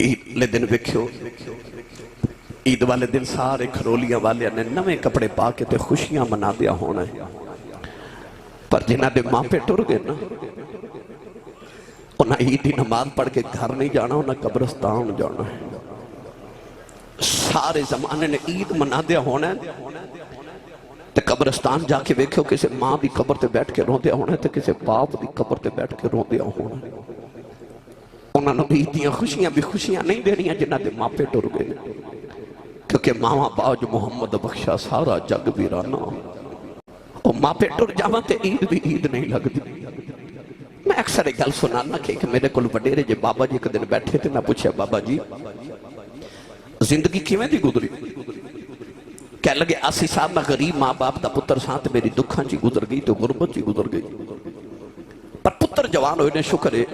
عید والے دن ویکھو، عید والے دن سارے کھرولیاں والے نے نویں کپڑے پا کے تے خوشیاں منا دیا ہونا ہے، پر جنہ دے ماں پہ ٹر گئے نا، انہیں عید دی نماز پڑھ کے گھر نہیں جانا، انہیں قبرستان جانا ہے۔ سارے زمانے نے عید منا دیا ہونا ہے تے قبرستان جا کے ویکھو کسی ماں دی قبر تے بیٹھ کے رو دیا ہونا ہے تے کسی باپ دی قبر تے بیٹھ کے رو دیا ہونا ہے۔ انہوں نے عید دیاں خوشیاں بھی خوشیاں نہیں دینیاں جنہ دے ماں پہ ٹر گئے، کیونکہ ماما باج محمد بخشا سارا جگ ویرانا، وہ ماں پہ ٹر جاواں تے عید بھی عید نہیں لگتی۔ میں اکثر ایک گل سنانا کہ میرے کول وڈیرے جے بابا جی ایک دن بیٹھے تھے، میں پوچھا بابا جی زندگی کیویں دی گزری؟ کہہ لگے آسی صاحب میں غریب ماں باپ دا پتر ساتھ میری دکھاں چی گزر گئی تو غربت چی گزر گئی، پر پتر جوان ہوئے نے شکر ہے،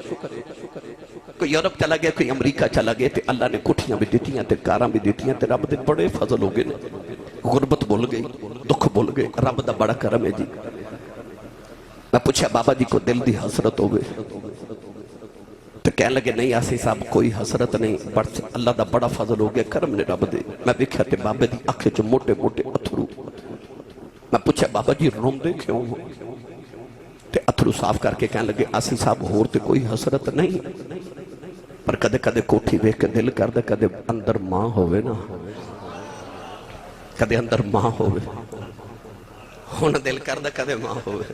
کوئی یورپ چلا گیا کوئی امریکہ چلا گیا تے اللہ نے کٹھیاں بھی دیتیاں تے کاراں بھی دیتیاں تے رب دے بڑے فضل ہو گئے، غربت بھول گئی، دکھ بھول گئے، رب دا بڑا کرم ہے جی۔ میں پوچھا بابا جی کو دل دی حسرت ہو گئے تو کہنے لگے نہیں آسی صاحب کوئی حسرت نہیں، اللہ دا بڑا فضل ہو گیا، کرم نے رب دے۔ میں دیکھا تے بابے دی آنکھیں چو موٹے موٹے اتھرو، میں پوچھا بابا جی روم دے کیوں ہو؟ تے اتھرو صاف کر کے کہنے لگے آسی صاحب ہور تے کوئی حسرت نہیں، پر کدے کدے کوٹھی دیکھ کے دل کر دے کدے اندر ماں ہوئے نا، کدے اندر ماں ہوئے، ہون دل کر دے کدے ماں ہوئے۔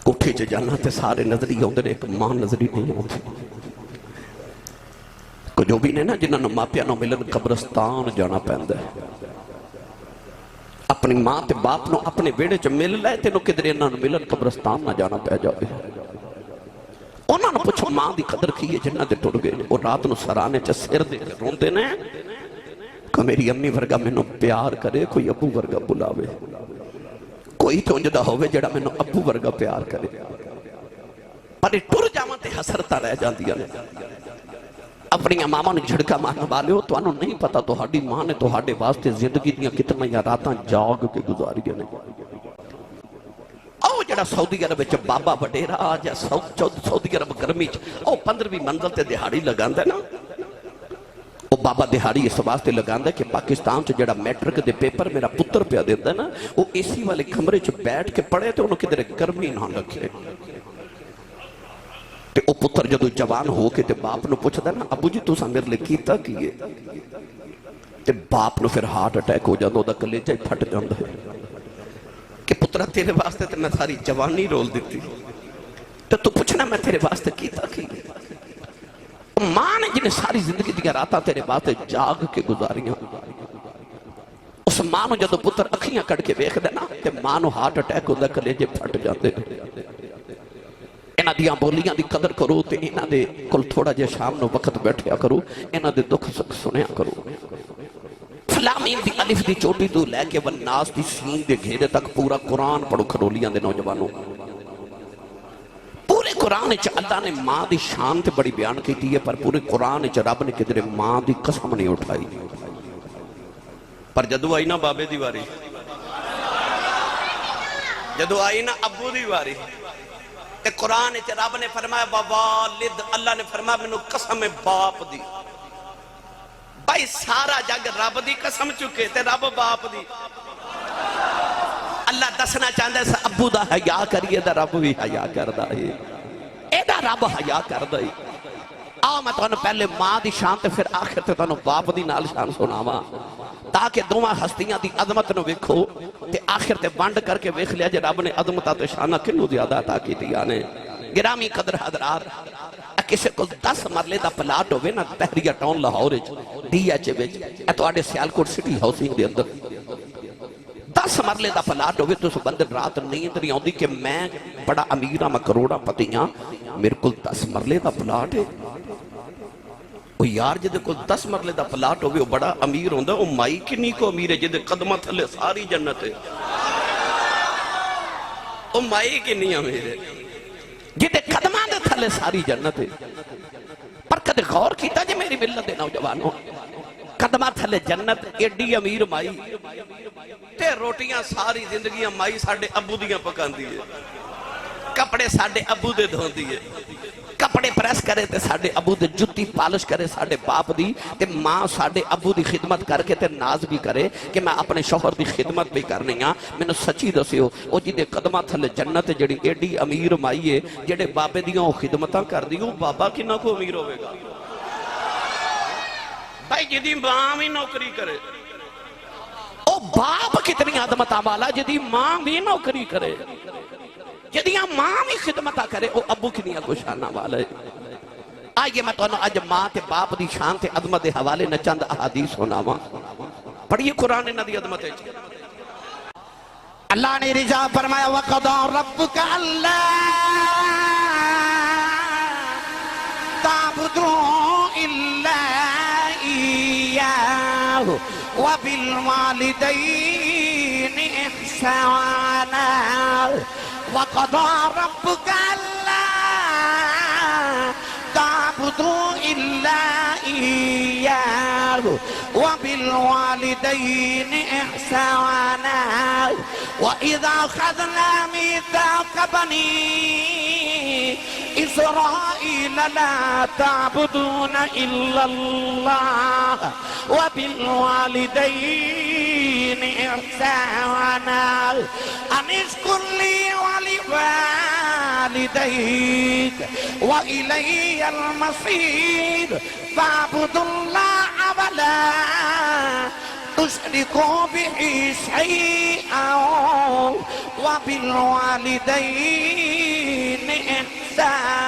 کوٹھی چ جانا تے سارے نظری ہوندے نے، ایک ماں نظری نہیں ہوندی۔ کو جو بھی نے نا جنہاں نو ماپیاں نو ملن قبرستان جانا پیندا ہے، اپنی ماں تے باپ نو اپنے ویڑے چ مل لے تے نو کدھر انہاں نو ملن قبرستان نہ جانا پے جاوے۔ انہاں نو پوچھو ماں دی قدر کی ہے جنہاں دے ٹر گئے، اور رات نو سرانے چ سر دے کے روندے نے کہ میری امی ورگا مینوں پیار کرے، کوئی ابو ورگا بلاوے، کوئی تو انجدہ ہوئے جڑا میں نے ابو ورگا پیار کرے، پر ٹر جاواں تے حسرتاں رہ جاندیاں نے۔ اپنی ماما نے جھڑکا مارنا والے ہو تو انہوں نہیں پتا تو ہاڑی ماں نے تو ہاڑے واسطے زندگی دیاں کتنا یا راتاں جاگ کے گزاریاں نے۔ او جڑا سعودی عرب وچ بابا وڈیرا آجا سعودی عرب گرمی چ او 15ویں منزل تے دہاڑی لگاندا ہے نا، وہ بابا دہاڑی اس واسطے لگاندا ہے کہ پاکستان چ جڑا میٹرک دے پیپر میرا پتر پیا دیندا ہے نا، وہ اے سی والے کمرے چ بیٹھ کے پڑھے تے انہوں کدھر گرمی نہ لگے۔ تے او پتر جدو جوان ہو کے تے باپ نو پوچھدا ہے نا ابو جی تساں میرے لئے کیتا کیے، تے باپ نو پھر ہارٹ اٹیک ہو جاندا، او دا کلیجہ ہی پھٹ جاندا ہے کہ پترا تیرے واسطے تے میں ساری جوانی رول دیتی، تے تو پوچھنا میں تیرے واسطے کیتا کیے۔ ماں نے جنہیں ساری زندگی دیا راتاں تیرے باتیں جاگ کے گزاریاں، اس ماں نو جدو پتر اکھیاں کڑ کے ویکھ دے نا تے ماں نو ہارٹ اٹیک ہوندہ کلیجے پھٹ جاندے۔ انہاں دیاں بولیاں دی قدر کرو تے انہاں دے کل تھوڑا جے شام نو وقت بیٹھیا کرو، انہاں دے دکھ سکھ سنیا کرو۔ فلامین دی الف دی چوٹی تو لے کے والناس دی سین دے گھیرے تک پورا قرآن پڑھو کھرولیاں دے نوجوانوں۔ پورے قرآن چ اللہ نے ماں دی شان تے بڑی بیان کی ہے، پر پورے قرآن چ رب نے کدھر ماں دی قسم نہیں اٹھائی، پر جدو آئی نا بابے دی واری، جدو آئی نا ابو دی واری، تے قرآن چ رب نے فرمایا ووالد، اللہ نے فرمایا میں نو قسم باپ دی۔ بھائی سارا جگ رب دی قسم چکے تے رب باپ دی۔ اللہ دسنا چاہتا ہے ابو دا حیا کریے دا رب بھی حیا کردہ ہے، اے دا رب حیا کردہ ہے۔ آؤ میں تو پہلے ماں دی شان تے پھر آخر تے تو باپ دی نال شان سناواں، تاکہ دوما ہستیاں دی عظمت نو ویکھو تے آخر تے بانڈ کر کے ویکھ لیا جے رب نے عظمتہ تے شانہ کنو زیادہ عطا کی دیا نے۔ گرامی قدر حضرات، کسی کو 10 مرلے دا پلاٹ ہوئے نا تحریہ ٹاؤن لاہور ڈی ایچ وچ، اے تو آڑے سیالکوٹ سٹی ہاؤسنگ دے اندر 10 مرلے دا پلاٹ ہوئے تو اس بندر رات نیند نہیں آؤں دی کہ میں بڑا امیرہ میں کروڑا پتیاں میرے کل 10 مرلے دا پلاٹ ہے۔ وہ یار جدے کل 10 مرلے دا پلاٹ ہوئے وہ بڑا امیر ہوندہ، وہ مائی کنی کو امیر ہے جدے قدمہ تھلے ساری جنت ہے، وہ مائی کنی امیر ہے جدے قدمہ دے تھلے ساری جنت ہے۔ پر کدے غور کیتا جے میری ملت دے نوجوانوں، قدمہ تھلے جنت ایڈی امیر مائی تے روٹیاں ساری زندگیاں مائی ساڑھے ابو دیاں پکان دیئے، کپڑے ساڑھے ابو دے دھون دیئے، کپڑے پریس کرے تے ساڈے ابو دے جُتی پالش کرے ساڈے باپ دی تے ماں ساڈے ابو دی خدمت کر کے تے ناز بھی کرے کہ میں اپنے شوہر دی خدمت بھی کرنی ہاں میں نے سچی دسیو او جی دے قدمہ تھلے جنت جڑی ایڈی امیر مائی ہے جڑے بابے دیاں خدمتاں کر دیو بابا کنا کو امیر ہوئے گا بھائی جدی ماں بھی نوکری کرے او باپ کتنی عظمتاں والا جدی ماں بھی نوکری کرے جدی ماں بھی خدمتاں کرے او ابو کنیا کو شانہ والا ہے آئیے میں تو اج ماں تے باپ دی شان تے عظمت دے حوالے نہ چند احادیث سناواں پڑھیے قرآن نہ دی عظمت ہے اللہ نے رضا فرمایا وَقَضَى رَبُّكَ أَلَّا تَعْبُدُوا إِلَّا إِيَّاهُ وَبِالْوَالِدَيْنِ إِحْسَانًا وَقَضَى رَبُّكَ أَلَّا تعبدوا إلا إياه وبالوالدين إحسانا وإذا أخذنا ميثاق بني إسرائيل لا تعبدون إلا الله وبالوالدين إحسانا أن اشكر لي ولوالديك وإلي المصير فاعبدوا الله ولا تشركوا به شيئا وبالوالدين إحسانا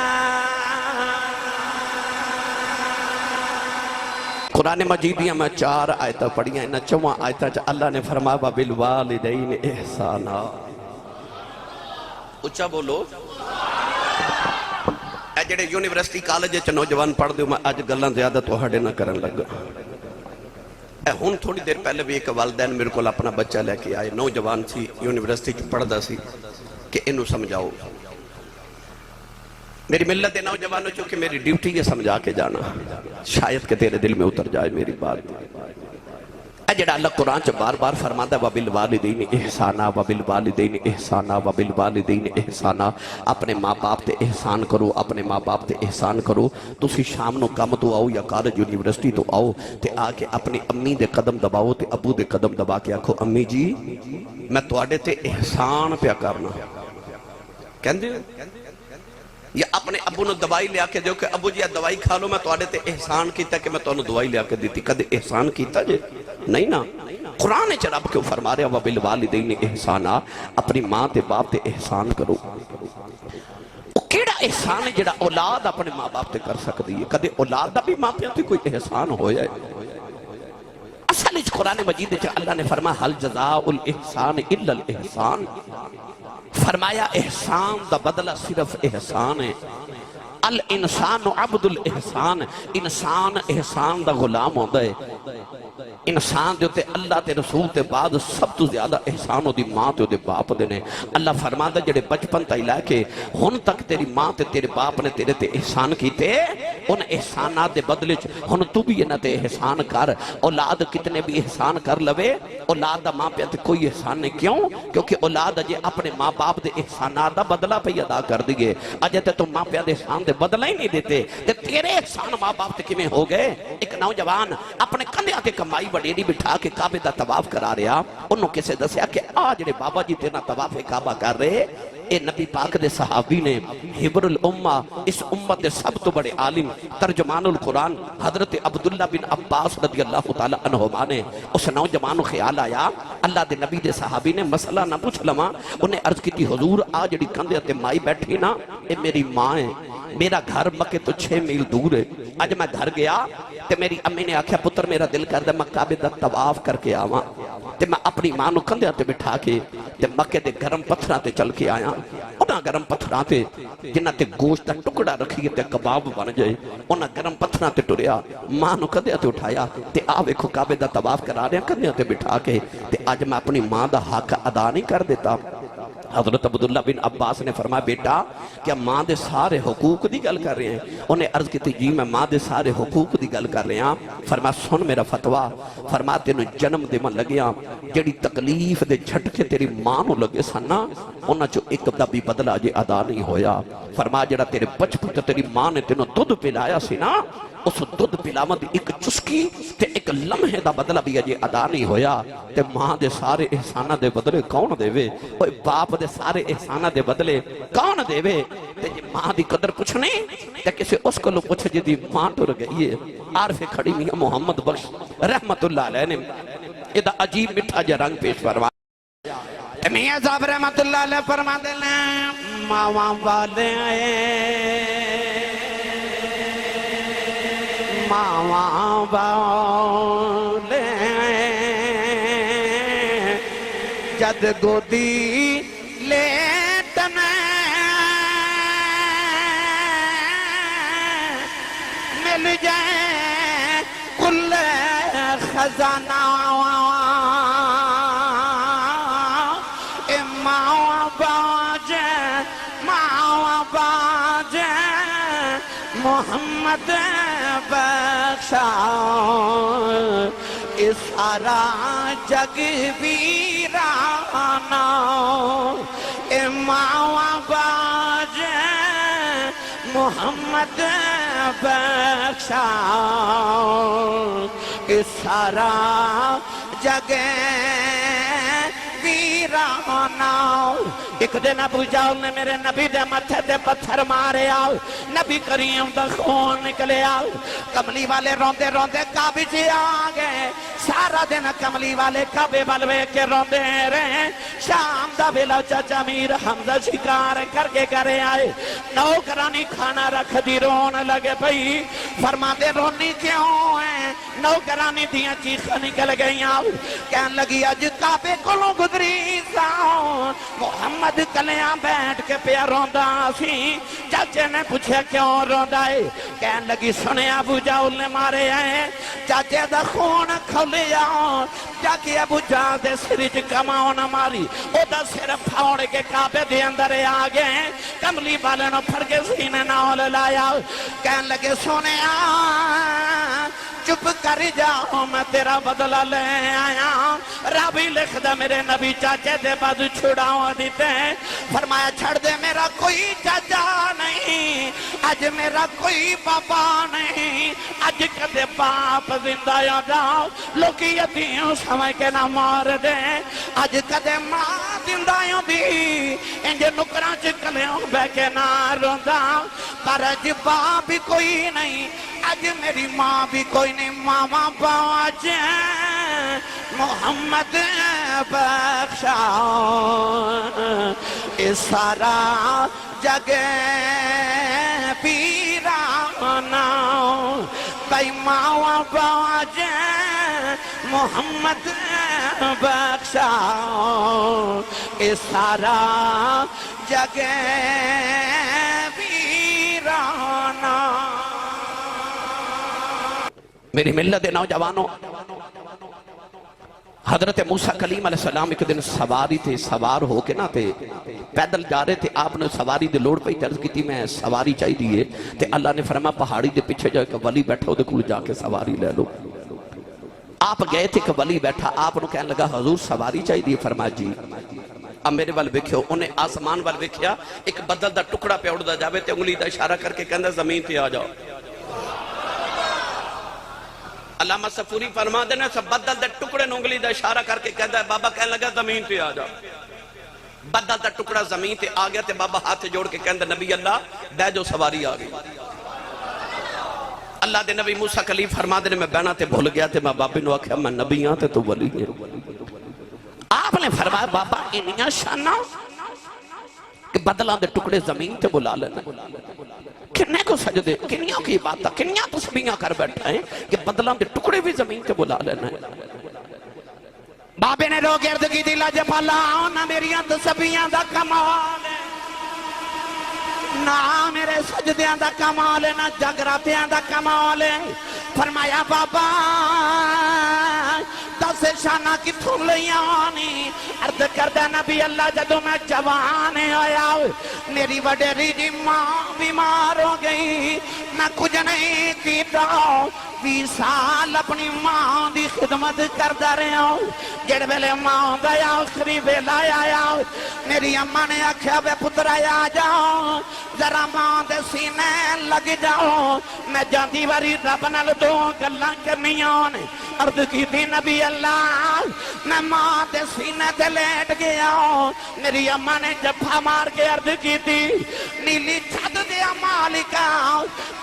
قرآن مجیدیاں میں 4 آیتیں پڑھیاں انہاں 4 آیتیں اللہ نے فرمایا وَبِالْوَالِدَيْنِ إِحْسَانًا اچھا بولو اے جڑے یونیورسٹی کالج وچ نوجوان پڑھ دیو میں اج گلاں زیادہ تہاڈے نہ کرن لگا اے ہن تھوڑی دیر پہلے بھی ایک والدین میرے کول اپنا بچہ لے کے آئے نوجوان سی یونیورسٹی وچ پڑھدا سی کہ اینو سمجھاؤ میری ملت دے نوجوانوں چونکہ میری ڈیوٹی یہ سمجھا کے جانا شاید کہ تیرے دل میں اتر جائے میری بات اے جڑا اللہ قرآن چ بار بار فرماتا ہے وَبِالْوَالِدَيْنِ إِحْسَانًا وَبِالْوَالِدَيْنِ إِحْسَانًا وَبِالْوَالِدَيْنِ إِحْسَانًا اپنے ماں باپ تے احسان کرو اپنے ماں باپ تے احسان کرو تسی شام نو کم تو آؤ یا کالج یونیورسٹی تو آؤ تے آ کے اپنی امی دے قدم دباؤ تے ابو دے قدم دبا کے آکھو امی جی میں تواڈے تے احسان پیا کرنا کہندے یا اپنے ابو نے دوائی لیا کے دیو کہ ابو جی دوائی کھا لو میں تواڈے تے احسان کیتا کہ میں تانوں دوائی لیا کے دیتی کدے احسان کیتا جے نہیں نا قرآن چ رب کیوں فرما رہا وَبِالْوَالِدَيْنِ إِحْسَانًا اپنی ماں تے باپ تے احسان کرو وہ کیڑا احسان ہے جڑا اولاد اپنے ماں باپ تے کر سکتی ہے کدے اولاد دا بھی ماں پیاں تے کوئی احسان ہو جائے اصل اس قرآن مجید چ اللہ نے فرمایا حل جزاء الإحسان إلا الإحسان فرمایا احسان دا بدلہ صرف احسان ہے الانسان عبد الاحسان انسان احسان دا غلام ہوتا ہے انسان دے ہوتے اللہ تے رسول تے بعد سب تو زیادہ احسان ہو دی ماں تے ہوتے باپ دینے اللہ فرماتا جڑے بچپن تا لے کے ہن تک تیری ماں تے تیرے باپ نے تیرے تے احسان کیتے ان احسانات دے بدلے ہن تو بھی انہاں تے احسان کر اولاد کتنے بھی احسان کر لوے اولاد دا ماں پہ تے کوئی احسان نہیں کیوں کیونکہ اولاد اجے اپنے ماں باپ دے احسانات دا بدلہ پہ ادا کر دیئے اجے تے تم ماں پہ دے احسان دے بدلہ ہی نہیں دیتے تے تیرے احسان ماں باپ تے کمیں ہو گئے ایک نوجوان اپنے کندھیاں تے کمائی بڑیری بٹھا کے کعبے دا طواف کرا رہا انہوں کسے دسیا کہ آج نے بابا جی تیرا طواف کعبہ کر رہے اے نبی پاک دے صحابی نے حبر الامہ اس امت دے سب تو بڑے عالم ترجمان القرآن حضرت عبداللہ بن عباس رضی اللہ تعالیٰ عنہما نے اس نوجوانو خیال آیا اللہ دے نبی دے صحابی نے مسئلہ نہ پوچھ لما انہیں عرض کی تھی حضور آج جڑی کندھے تے مائی بیٹھی نا اے میری ماں ہے میرا گھر مکے تو 6 میل دور ہے آج میں گھر گیا تے میری امی نے آکھیا پتر میرا دل کر دے میں کعبے دا طواف کر کے آواں تے میں اپنی ماں نو کندھے تے بٹھا کے تے مکے دے گرم پتھراں تے چل کے آیا انہاں گرم پتھراں تے جنہاں تے گوشت دا ٹکڑا رکھیے تے کباب بن جائے انہاں گرم پتھراں تے ٹریا ماں نو کندھے تے اٹھایا تے آ ویکھو کعبے دا طواف کرا رہے کندھے تے بٹھا کے تے اج میں اپنی ماں دا حق ادا نہیں کر دیتا حضرت عبداللہ بن عباس نے فرمایا بیٹا کیا ماں دے سارے حقوق دی گل کر رہے ہیں؟ انہیں عرض کی تھی جی میں ماں دے سارے حقوق دی گل کر رہے ہیں۔ فرمایا سن میرا فتوہ، فرمایا تینوں جنم دے من لگیا جڑی تکلیف دے جھٹکے تیری ماں نو لگے سننا انہاں چو ایک دا بھی بدلہ جے ادا نہیں ہویا۔ فرمایا جڑا تیرے بچپن تے تیری ماں نے تینوں دودھ پلایا سی نا اس دودھ پلاون دی ایک چسکی تے ایک لمحے دا بدلہ بھی اجے ادا نہیں ہویا تے ماں دے سارے احسانہ دے بدلے کون دے وے؟ اوہ باپ دے سارے احسانہ دے بدلے کون دے وے؟ تے جی ماں دی قدر کچھ نہیں تے کسے اس کو لو پوچھ جی دی ماں ٹر گئی ہے۔ عارف کھڑی میاں محمد بخش رحمت اللہ علیہ نے ادھا عجیب مٹھا جا رنگ پیش فرما میاں صاحب رحمت اللہ علیہ فرما دینا ماں والے آئے ماں والے جد گودی لیٹن مل جائے کل خزانہ محمد بخشا اس سارا جگ ویرانا امام باج محمد بخشا اس سارا جگ ویرانا۔ ایک دن ابو جہل نے میرے نبی دے متھے دے پتھر مارے آؤ، نبی کریم دا خون نکلے آؤ، کملی والے روندے روندے کعبے جی آگئے، سارا دن کملی والے کعبے بلوے کے روندے رہے۔ شام دا ویلا چاچا میر حمزہ شکار کر کے کرے آئے، نوکرانی کھانا رکھ دی رون لگے بھئی، فرما دے رونی کیوں ہے؟ نوکرانی دیاں چیخ نکل گئی آؤ، کہن لگی اج کعبے کولوں گزری ساؤں محمد کلیاں بیٹھ کے پیا روندا سی۔ چاچے نے پوچھا کیوں روندا ہے؟ کہن لگی سنے ابو جہل نے مارے آئے، چاچے دا خون کھولیا جاکے ابو جہل دے سرج کماؤ نہ ماری، او دا سر پھاڑ کے کعبے دے اندر آگئے، کملی والے نو پھر کے سینے نال لایا، کہن لگے سنے چپ کر جاؤ میں تیرا بدلہ لے آیا۔ رابی لکھ دا میرے نبی چاچے دے بعد چھڑاؤ دیتے، فرمایا چھڑ دے میرا کوئی چاچا نہیں، آج میرا کوئی بابا نہیں، آج کدے باپ زندہ یا جاؤ لوکی یتیوں سمجھ کے نہ مار دے، آج کدے ماں زندہ یا دی انجھے نکران چکلیوں بے کے نہ روندا، پر آج باپ بھی کوئی نہیں، آج میری ماں بھی کوئی نہیں، ماما باج محمد بخشا اس سارا جگ پیرانا، بھائی ماما باج محمد بخشا اس سارا جگ پیرانا۔ میری ملت نوجوانوں، حضرت موسیٰ کلیم علیہ السلام ایک دن سواری تھے، سوار ہو کے نہ تھے پیدل جا رہے تھے، آپ نے سواری دے لوڑ پہ عرض کی تھی میں سواری چاہی دیئے تے اللہ نے فرمایا پہاڑی دے پیچھے جا کہ ولی بیٹھا ہو دے کھول جا کے سواری لے لو۔ آپ گئے تھے کہ ولی بیٹھا، آپ نے کہنے لگا حضور سواری چاہی دیئے، فرمایا جی۔ اب میرے وال بکھیو، انہیں آسمان وال بکھیا ایک بدل دا ٹکڑا پہ اڑ دا جاوے تے انگلی دا اشارہ کر کے کہندہ زمین تے آ جاؤ۔ علامہ صفوری فرما دینا سب بدل دے ٹکڑے نونگلی دا اشارہ کر کے کہتا ہے بابا کہنے لگا زمین تے آ جا، بدل دا ٹکڑا زمین تے آ گیا تے بابا ہاتھ جوڑ کے کہتا نبی اللہ دے جو سواری آ گئی۔ اللہ دے نبی موسیٰ کلیم فرما دینے میں بہنا تے بھول گیا تے میں بابی نو آکھیا میں نبی ہاں تے تو ولی ہے۔ آپ نے فرمایا بابا انیاں شانہ کہ بدلان دے ٹکڑے زمین تے بلا لینا، کنے کو سجدے کنیوں کی بات کنیاں تسبیحاں کر بیٹھا ہے کہ بدلان دے ٹکڑے بھی زمین تے بلا لینا ہے۔ بابے نے رو گرد کی دی لج پالا نہ میری تسبیحاں دا کمال ہے، نہ میرے سجدیاں دا کمال ہے، نہ جگراتیاں دا کمال ہے۔ فرمایا بابا دس شانہ کتھوں لیانی عرض کردہ نبی اللہ جدو میں جوان آیا میری وڈیری دی ماں بیمار ہو گئی میں کچھ نہیں کیتا 20 سال اپنی ماں دی خدمت کردہ رہا ہوں جڑ ویلے ماں دیا آخری ویلا آیا میری اماں نے آکھیا بے پتر آیا جاؤ ذرا ماں دے سینے لگ جاؤ میں جاندی واری رب نال دو گلاں کرنیاں نے عرض کی تھی نبی اللہ میں ماں دے سینے تے لیٹ گیا میری اماں نے جفا مار کے عرض کی تھی نیلی چھت دیا مالکا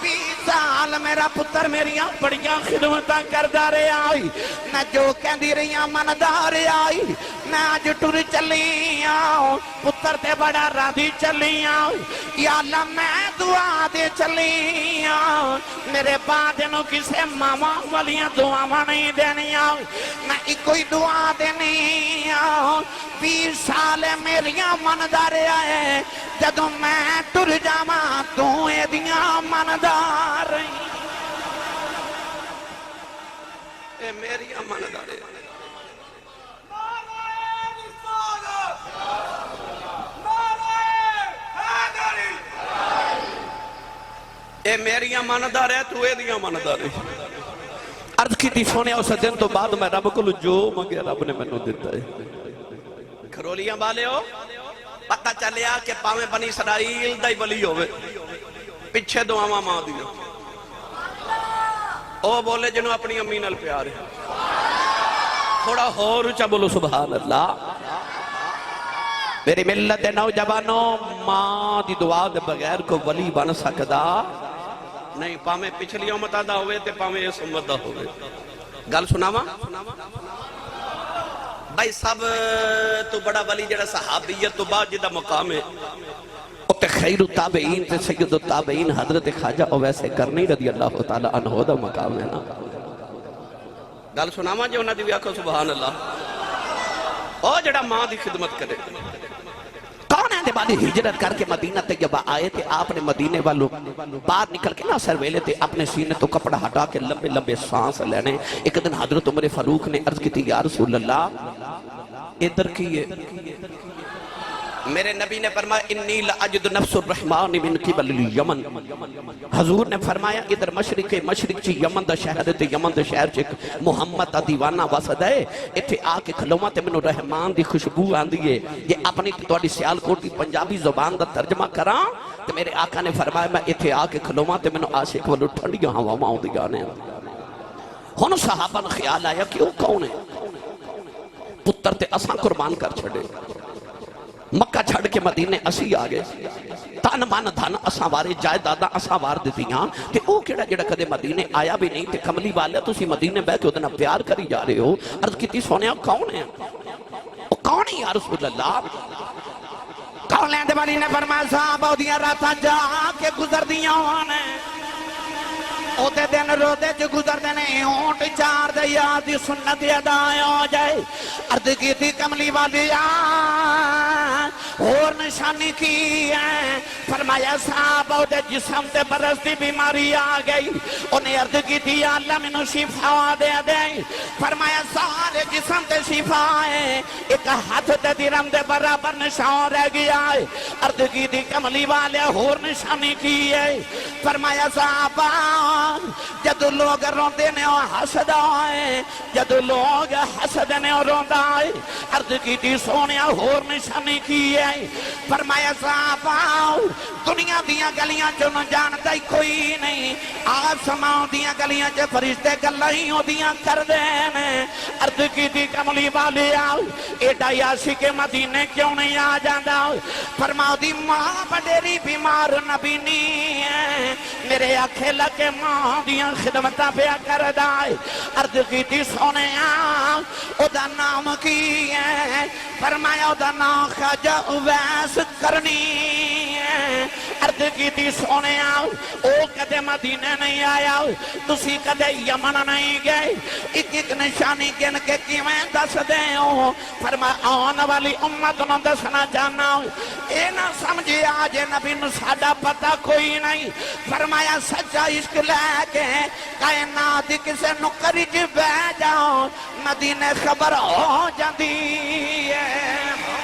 20 سال میرا پتر میریاں بڑیاں خدمتاں کردہ رہے آئی میں جو کہندی رہیاں مندار آئی میں آج ٹر چلی آؤں پتر تے بڑا راضی چلی آؤں یا اللہ میں دعا دے چلی آؤں میرے بعد انہوں کسے ماما والیاں دعا نہیں دینی آؤں میں ایک کوئی دعا دینی آؤں 20 سال میریاں مندار آئے جدوں میں ٹر جاواں تو اے دیاں مندار اے میری امانت آرے اے میری امانت آرے تو اے دی امانت آرے عرض کی تھی سونے اس دن تو بعد میں رب کو جو مگے رب نے میں نو دیتا ہے کھرولیاں بالے ہو پتہ چلیا کہ پاویں بنی اسرائیل دائی بلی ہوئے پچھے دعاواں ماں دیا او بولے جنہوں اپنی امی نال پیار ہے تھوڑا اور اچھا بولو سبحان اللہ میری ملت نوجوانوں ماں دی دعا دے بغیر کو ولی بن سکدا نہیں پاویں پچھلی امت دا ہوئے تے پاویں اس امت دا ہوئے گل سناواں بھائی سب تو بڑا ولی جڑا صحابیت تو بعد جدہ مقام ہے تے خیر التابعین تے سید التابعین حضرت خواجہ اویس کرنی رضی اللہ تعالیٰ عنہ دا مقام ہے نا گل سناواں جو انہاں دی بھی آکھو سبحان اللہ او جڑا ماں دی خدمت کرے کون ہے دے بعد ہجرت کر کے مدینہ تے جب آئے تھے آپ نے مدینے والوں باہر نکل کے ناصر ویلے تھے اپنے سینے تو کپڑا ہٹا کے لمبے لمبے سانس لینے ایک دن حضرت عمر فاروق نے عرض کی تھی یا رسول اللہ ادھر کیے میرے نبی نے فرمایا انی لأجد نفس الرحمن من قبل الیمن حضور نے فرمایا ادھر مشرق چی یمن دا شہر تے یمن دا شہر چی محمد دا دیوانہ وسد ہے اتھے آکے کھلومہ تے منو رحمان دی خوشبو آندی ہے یہ اپنی توڑی سیال کوٹی پنجابی زبان دا ترجمہ کران تو میرے آقا نے فرمایا میں اتھے آکے کھلومہ تے منو عاشق والو ٹھنڈیاں ہوا ماؤں دی گانے ہونو صحابہ نے خیال آیا کہ وہ کون ہے پتر تے اساں قربان کر چھڑے مکہ چھڑ کے مدینے اسی آگے تن من دھن اساں وارے جائے دادا اساں وار دیتیاں تے او کیڑا جڑا کدے مدینے آیا بھی نہیں تے کملی والے تسی مدینے بے کے ادنا پیار کری جا رہے ہو عرض کیتی سونیا کون ہے او کون ہے یا رسول اللہ کون لیندے والی نے فرمایا صاحب او دیاں راتاں جا کے گزر دیاں ہونے او دے دن رو دے جو گزر دینے اونٹ چار دے یاد دی سنت ادا ہو جائے عرض کی تھی کملی والی اور نشانی کی ہے فرمایا صاحب او دے جسم تے برستی بیماری آ گئی انہیں عرض کی تھی یا اللہ منو شفا دے دے فرمایا سارے جسم تے شفا ہے ایک ہاتھ تے درم دے برابر نشان رہ گیا ہے عرض کی تھی کملی والے اور نشانی کی ہے فرمایا صاحب جدو لوگ روندے نے اور حسد آئے جدو لوگ حسد نے اور روندہ آئے عرض کی تھی سونیا اور نشانی کی ہے فرمایا صاحب دنیا دیاں گلیاں جو نہ جانتا ہی کوئی نہیں آسمان دیاں گلیاں جو فرشتے گلائیں دیاں کر دینے عرض کی تھی کملی والی آؤ ایڈا یاسی کے مدینے کیوں نہیں آ جاندہ فرماؤ دی ماں بڑیری بیمار نبی نہیں ہے میرے آنکھیں لگے ماں دیاں خدمتہ پیا کر دائے عرض کی تھی سونے آؤ او دا نام کی ہے فرمایا او دا نام خواجہ اویس کرنی ہے عرض کی تھی سونے آؤ او کدے مدینے نہیں آیا تسی کدے یمن نہیں گئے ایک ایک نشانی گن کے کیویں دس دے ہو فرمایا آن والی امت نو دسنا چاہنا ہوں اے نہ سمجھے آج نبی نو ساڈا پتہ کوئی نہیں فرمایا سچا عشق لے کے کائنات کسے نکری چ بہ جاؤ مدینے خبر ہو جاندی ہے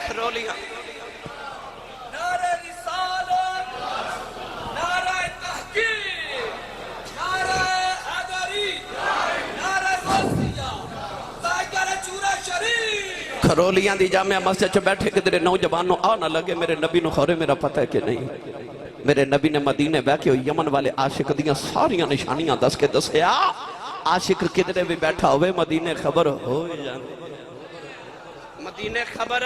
کھرولیاں نعرہ رسالت نعرہ تحقیق نعرہ حیدری نعرہ غوثیہ ٹائگر چورا شریف کھرولیاں دی جامعہ مسجد چ بیٹھے کدھر نوجوانوں آ نہ لگے میرے نبی نو خورے میرا پتہ ہے کہ نہیں میرے نبی نے مدینے بہ کے یمن والے عاشق دیاں ساریاں نشانیاں دس کے دسیا عاشق کدھر بھی بیٹھا ہوئے مدینے خبر ہو جاندی مدینے خبر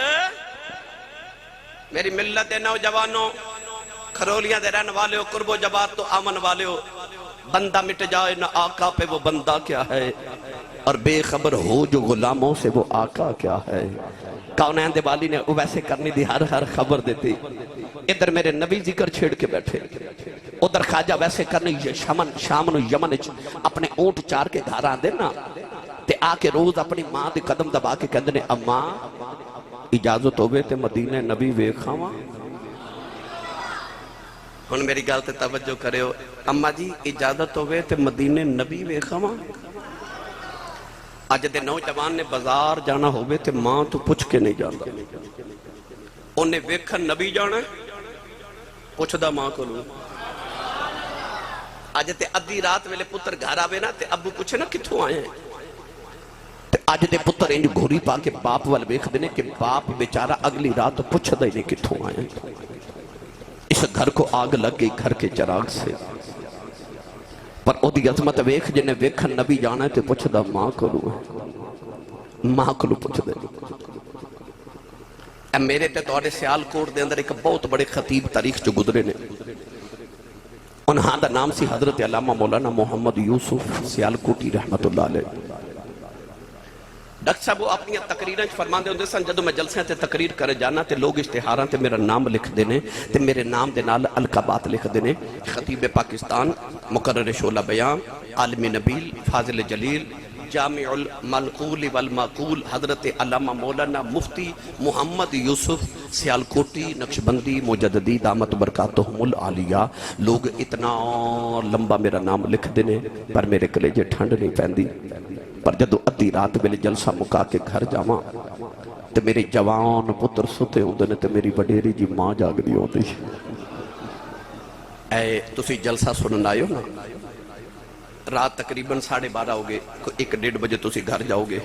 میری ملت نوجوانوں کھرولیاں دے رہن والے ہو قرب و جبات تو آمن والے ہو بندہ مٹ جائے نہ آقا پہ وہ بندہ کیا ہے اور بے خبر ہو جو غلاموں سے وہ آقا کیا ہے کونین دے والی نے ویسے کرنی دی ہر خبر دیتی ادھر میرے نبی ذکر چھیڑ کے بیٹھے ادھر خواجہ ویسے کرنی شام نو یمن اپنے اونٹ چار کے گھر آن دینا تے آ کے روز اپنی ماں دے قدم دبا کے کہندے نے اماں اجازت ہوئے تے مدینے نبی ویکھاں ہن میری گل تے توجہ کریو اماں جی اجازت ہوئے تے مدینے نبی ویکھاں اج دے نوجوان نے بازار جانا ہوئے تے ماں تو پوچھ کے نہیں جاندا انہیں ویکھن نبی جانا پوچھ دا ماں کو لوں اج تے ادھی رات ویلے پتر گھر آوے نا تے ابو پوچھے نا کتھوں آئے ہیں اج دے پتر انج گھوری پا کے باپ وال ویکھ دینے کہ باپ بیچارہ اگلی رات پوچھ دے نہیں کتھوں آئے اس گھر کو آگ لگ گئی گھر کے چراغ سے پر او دی عظمت ویکھ جنہیں ویکھن نبی جانا ہے تے پوچھ دا ماں کو لوں ماں کو لوں پوچھ دے اے میرے تے توڑے سیال کوٹ دے اندر ایک بہت بڑے خطیب تاریخ جو گزرے نے انہاں دا نام سی حضرت علامہ مولانا محمد یوسف سیال کوٹی رحمت اللہ علیہ ڈاکٹر صاحب وہ اپنی تقریریں فرمان دے ہوندے سن جدوں میں جلسے تے تقریر کرے جانا تے لوگ اشتہاراں تے میرا نام لکھ دینے تے میرے نام دے نال القابات لکھ دینے خطیب پاکستان مقرر شعلہ بیان عالم نبیل فاضل جلیل جامع المنقول والمعقول حضرت علامہ مولانا مفتی محمد یوسف سیالکوٹی نقشبندی مجددی دامت برکاتہم العالیہ لوگ اتنا لمبا میرا نام لکھ دینے پر میرے کلیجے ٹھنڈ نہیں پہندی پر جدو ادھی رات میں جلسہ مکا کے گھر جاواں تے میری جوان پتر ستے ہوندے نے تے میری وڈیری جی ماں جاگ دی ہوندی اے تسی جلسہ سنن آئے ہو نا رات تقریباً 12:30 ہوگے 1-1:30 بجے تسی گھر جاؤ گے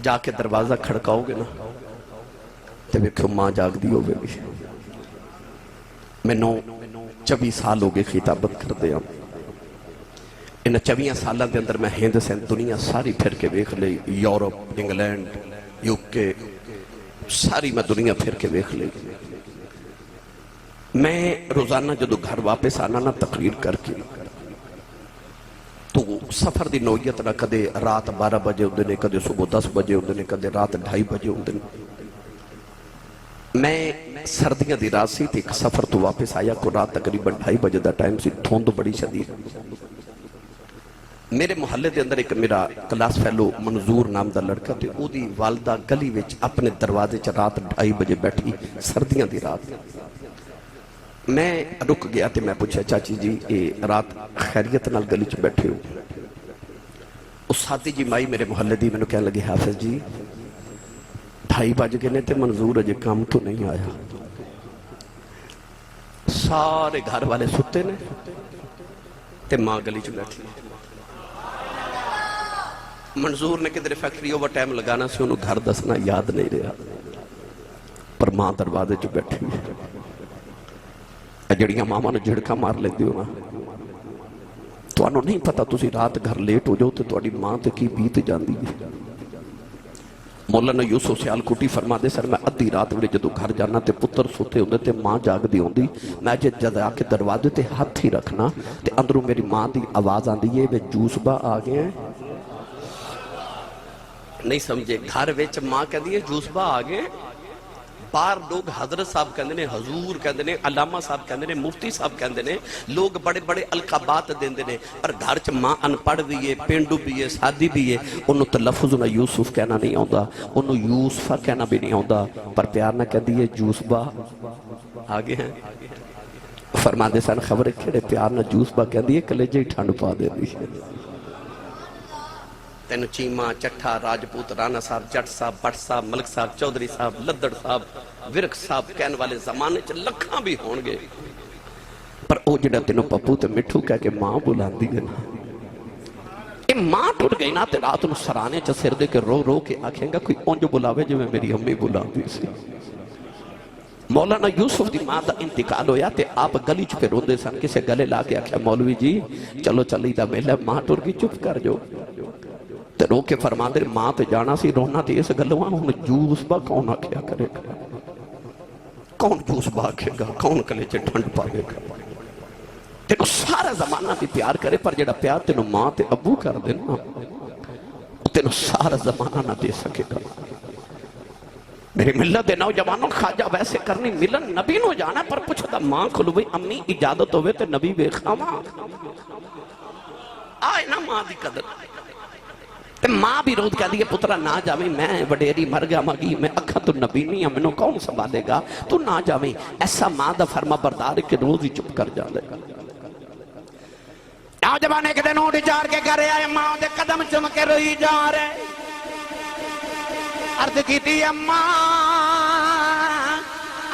جا کے دروازہ کھڑکاؤ گے نا تے ویکھو ماں جاگ دی ہوگے بھی میں 24 سال ہوگے خطابت کر دیا ان 24 سالہ دے اندر میں ہند سین دنیا ساری پھر کے ویکھ لئی یورپ انگلینڈ یوکے ساری میں دنیا پھر کے ویکھ لئی میں روزانہ جدو گھر واپس آنا نا تقریر کر کے تو سفر دی نوعیت نہ کدے رات 12 بجے ہوندے نے کدے صبح 10 بجے ہوندے نے کدے رات 2:30 بجے ہوندے نے میں سردیاں دی رات سی تے ایک سفر تو واپس آیا کو رات تقریباً 2:30 بجے دا ٹائم سی دھند بڑی شدید میرے محلے دے اندر ایک میرا کلاس فیلو منظور نام دا لڑکا تے او دی والدہ گلی وچ اپنے دروازے چ رات 2:30 بجے بیٹھی سردیاں دی رات میں رک گیا تے میں پوچھا چاچی جی اے رات خیریت نال گلی چ بیٹھے ہو اس ساتھی جی مائی میرے محلے دی میں کہنے لگے حافظ جی 2:30 بج گئے نے تے منظور اجے کام تو نہیں آیا سارے گھر والے ستے نے تے ماں گلی چ بیٹھی منظور نے کدھر فیکٹری اوور ٹائم لگانا سی انہوں گھر دسنا یاد نہیں رہا پر ماں دروازے چ بیٹھی جڑیاں ماما نے جھڑکا مار لیندی ہو نا تو انہوں نہیں پتا تسی رات گھر لیٹ ہو جاؤ تو تواڈی ماں تے کی بیت جاندی ہے مولانا یوسف سیالکوٹی فرما دے سر میں ادھی رات ویلے جدو گھر جانا تے پتر سوتے ہوندے تے ماں جاگ دی ہوندی میں جد آ کے دروازے تے ہاتھ ہی رکھنا تے اندروں میری ماں دی آواز آندی ہے وے جوس با آ گئے ہیں نہیں سمجھے گھر ویچ ماں کہہ دیئے جوس با آ گئے باہر لوگ حضرت صاحب کہندے نے، حضور کہندے نے، علامہ صاحب کہندے نے، مفتی صاحب کہندے نے، لوگ بڑے بڑے القابات دیندے نے، پر گھر چ ماں ان پڑھ بھی ہے، پینڈو بھی ہے، سادی بھی ہے، انہوں تلفظ نہ یوسف کہنا نہیں آندا، انہوں یوسفہ کہنا بھی نہیں آندا، پر پیار نہ کہہ دیئے جوسبہ آگے ہیں فرما دے سن خبر کھڑے پیار نہ جوسبہ کہہ دیئے کلیجے ہی ٹھنڈ پا دے دی تینو چیمہ، چٹھا، راجپوت، رانا صاحب، جٹ صاحب، بٹ صاحب، ملک صاحب، چودری صاحب، لدڑ صاحب، ورک صاحب کہن والے زمانے چ لکھاں بھی ہون گے، پر او جڑا تینو پپو تے مٹھو کہہ کے ماں بلان دی گنا اے ماں ٹوٹ گئی نا تے رات نو سرانے چ سر دے کے رو رو کے آکھیں گا کوئی اونج بلاوے جو میں میری امی بلان دی سی مولانا یوسف دی ماں دا انتقال ہویا تے آپ گلی چ پہ روندے سن کسے گلے لا کے آکھیا مولوی جی چلو چلی دا میلہ ماں ٹوٹ گئی چپ کر جو تے رو کے فرما دے ماں تے جانا سی رونا تے اس گلوان ہوں جوس با کون آکھیا کرے گا کون جوس با آکھے گا کون کلے چے ٹھنڈ پاگے گا تینو سارا زمانہ بھی پیار کرے پر جڑا پیار تینو ماں تے ابو کر دینا تینو سارا زمانہ نہ دے سکے گا میری ملت دے نوجوانوں خواجہ ویسے کرنی ملن نبی نو جانا پر پوچھتا ماں کھلو بھئی امی اجازت ہوئے تے نبی بے خواہ آئے نا ماں دی قدر تے ماں بھی رود کہہ دیئے پترہ نہ جاویں میں وڈیری مر گیا مگی میں اکھا تو نبی نہیں ہم انہوں کون سنبھالے گا تو نہ جاویں ایسا ماں دا فرما بردار کے روز ہی چپ کر جا لے گا نوجوان ایک دن اٹھ جار کے گھر آئے ماں دے قدم چم کے روئی جا رہے عرض کی دی اماں